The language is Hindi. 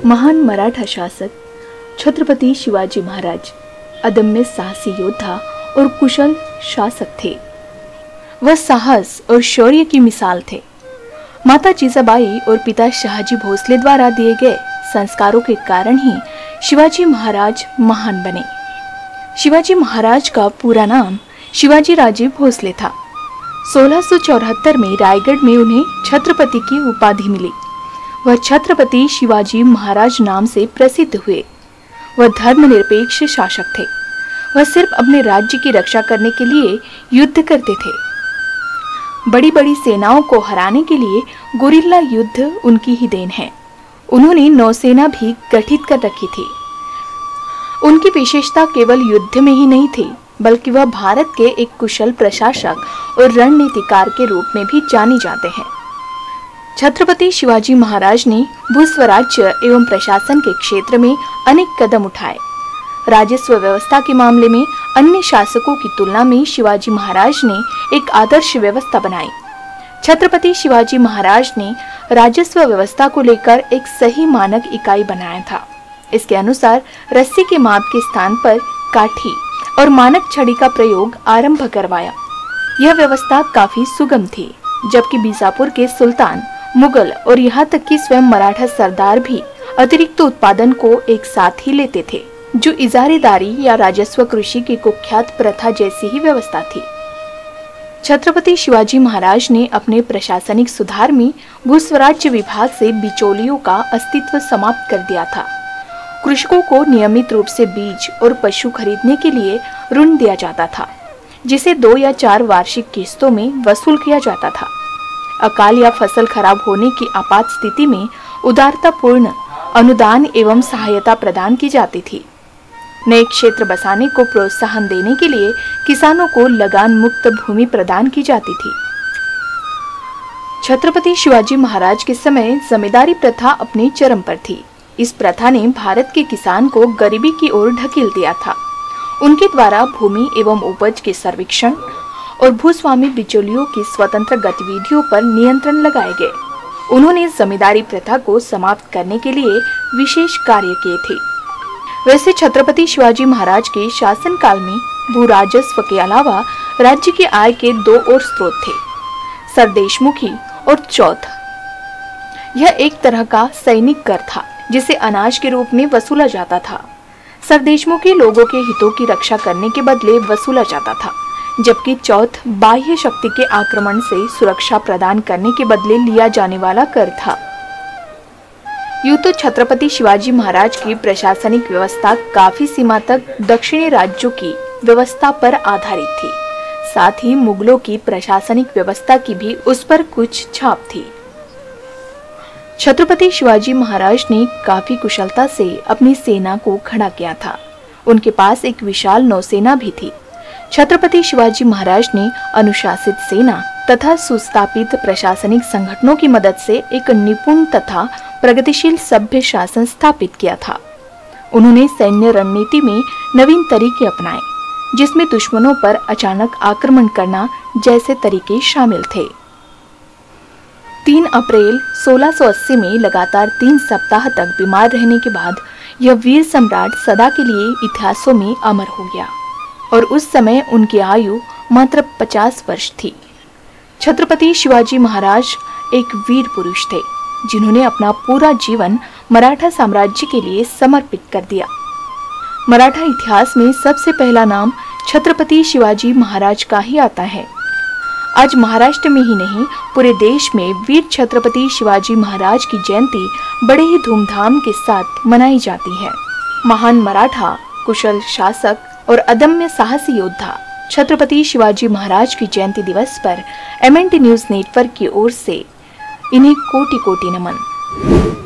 महान मराठा शासक छत्रपति शिवाजी महाराज अदम्य साहसी योद्धा और कुशल शासक थे। वह साहस और शौर्य की मिसाल थे। माता जीजाबाई और पिता शहाजी भोसले द्वारा दिए गए संस्कारों के कारण ही शिवाजी महाराज महान बने। शिवाजी महाराज का पूरा नाम शिवाजी राजे भोसले था। 1674 में रायगढ़ में उन्हें छत्रपति की उपाधि मिली। वह छत्रपति शिवाजी महाराज नाम से प्रसिद्ध हुए। वह धर्मनिरपेक्ष शासक थे। वह सिर्फ अपने राज्य की रक्षा करने के लिए युद्ध करते थे। बड़ी बड़ी सेनाओं को हराने के लिए गुरिल्ला युद्ध उनकी ही देन है। उन्होंने नौसेना भी गठित कर रखी थी। उनकी विशेषता केवल युद्ध में ही नहीं थी, बल्कि वह भारत के एक कुशल प्रशासक और रणनीतिकार के रूप में भी जाने जाते हैं। छत्रपति शिवाजी महाराज ने भूस्वराज्य एवं प्रशासन के क्षेत्र में अनेक कदम उठाए। राजस्व व्यवस्था के मामले में अन्य शासकों की तुलना में शिवाजी महाराज ने एक आदर्श व्यवस्था बनाई। छत्रपति शिवाजी महाराज ने राजस्व व्यवस्था को लेकर एक सही मानक इकाई बनाया था। इसके अनुसार रस्सी के माप के स्थान पर काठी और मानक छड़ी का प्रयोग आरंभ करवाया। यह व्यवस्था काफी सुगम थी, जबकि बीजापुर के सुल्तान, मुगल और यहाँ तक कि स्वयं मराठा सरदार भी अतिरिक्त उत्पादन को एक साथ ही लेते थे, जो इजारेदारी या राजस्व कृषि की कुख्यात प्रथा जैसी ही व्यवस्था थी। छत्रपति शिवाजी महाराज ने अपने प्रशासनिक सुधार में भूस्वराज्य विभाग से बिचौलियों का अस्तित्व समाप्त कर दिया था। कृषकों को नियमित रूप से बीज और पशु खरीदने के लिए ऋण दिया जाता था, जिसे 2 या 4 वार्षिक किस्तों में वसूल किया जाता था। अकाल या फसल खराब होने की आपात स्थिति में उदारतापूर्ण अनुदान एवं सहायता प्रदान की जाती थी। नए क्षेत्र बसाने को प्रोत्साहन देने के लिए किसानों को लगान मुक्त भूमि प्रदान की जाती थी। छत्रपति शिवाजी महाराज के समय जमींदारी प्रथा अपने चरम पर थी। इस प्रथा ने भारत के किसान को गरीबी की ओर ढकेल दिया था। उनके द्वारा भूमि एवं उपज के सर्वेक्षण और भूस्वामी बिचौलियों की स्वतंत्र गतिविधियों पर नियंत्रण लगाए गए। उन्होंने जमींदारी प्रथा को समाप्त करने के लिए विशेष कार्य किए थे। वैसे छत्रपति शिवाजी महाराज के शासनकाल में भू राजस्व के अलावा राज्य की आय के 2 और स्रोत थे, सरदेशमुखी और चौथ। यह एक तरह का सैनिक कर था, जिसे अनाज के रूप में वसूला जाता था। सरदेशमुखी लोगों के हितों की रक्षा करने के बदले वसूला जाता था, जबकि चौथ बाह्य शक्ति के आक्रमण से सुरक्षा प्रदान करने के बदले लिया जाने वाला कर था। यूं तो छत्रपति शिवाजी महाराज की प्रशासनिक व्यवस्था काफी सीमा तक दक्षिणी राज्यों की व्यवस्था पर आधारित थी। साथ ही मुगलों की प्रशासनिक व्यवस्था की भी उस पर कुछ छाप थी। छत्रपति शिवाजी महाराज ने काफी कुशलता से अपनी सेना को खड़ा किया था। उनके पास एक विशाल नौसेना भी थी। छत्रपति शिवाजी महाराज ने अनुशासित सेना तथा सुस्थापित प्रशासनिक संगठनों की मदद से एक निपुण तथा प्रगतिशील सभ्य शासन स्थापित किया था। उन्होंने सैन्य रणनीति में नवीन तरीके अपनाए, जिसमें दुश्मनों पर अचानक आक्रमण करना जैसे तरीके शामिल थे। 3 अप्रैल 1680 में लगातार 3 सप्ताह तक बीमार रहने के बाद यह वीर सम्राट सदा के लिए इतिहासों में अमर हो गया और उस समय उनकी आयु मात्र 50 वर्ष थी। छत्रपति शिवाजी महाराज एक वीर पुरुष थे, जिन्होंने अपना पूरा जीवन मराठा साम्राज्य के लिए समर्पित कर दिया। मराठा इतिहास में सबसे पहला नाम छत्रपति शिवाजी महाराज का ही आता है। आज महाराष्ट्र में ही नहीं, पूरे देश में वीर छत्रपति शिवाजी महाराज की जयंती बड़े ही धूमधाम के साथ मनाई जाती है। महान मराठा, कुशल शासक और अदम्य साहसी योद्धा छत्रपति शिवाजी महाराज की जयंती दिवस पर MNT न्यूज नेटवर्क की ओर से इन्हें कोटि कोटि नमन।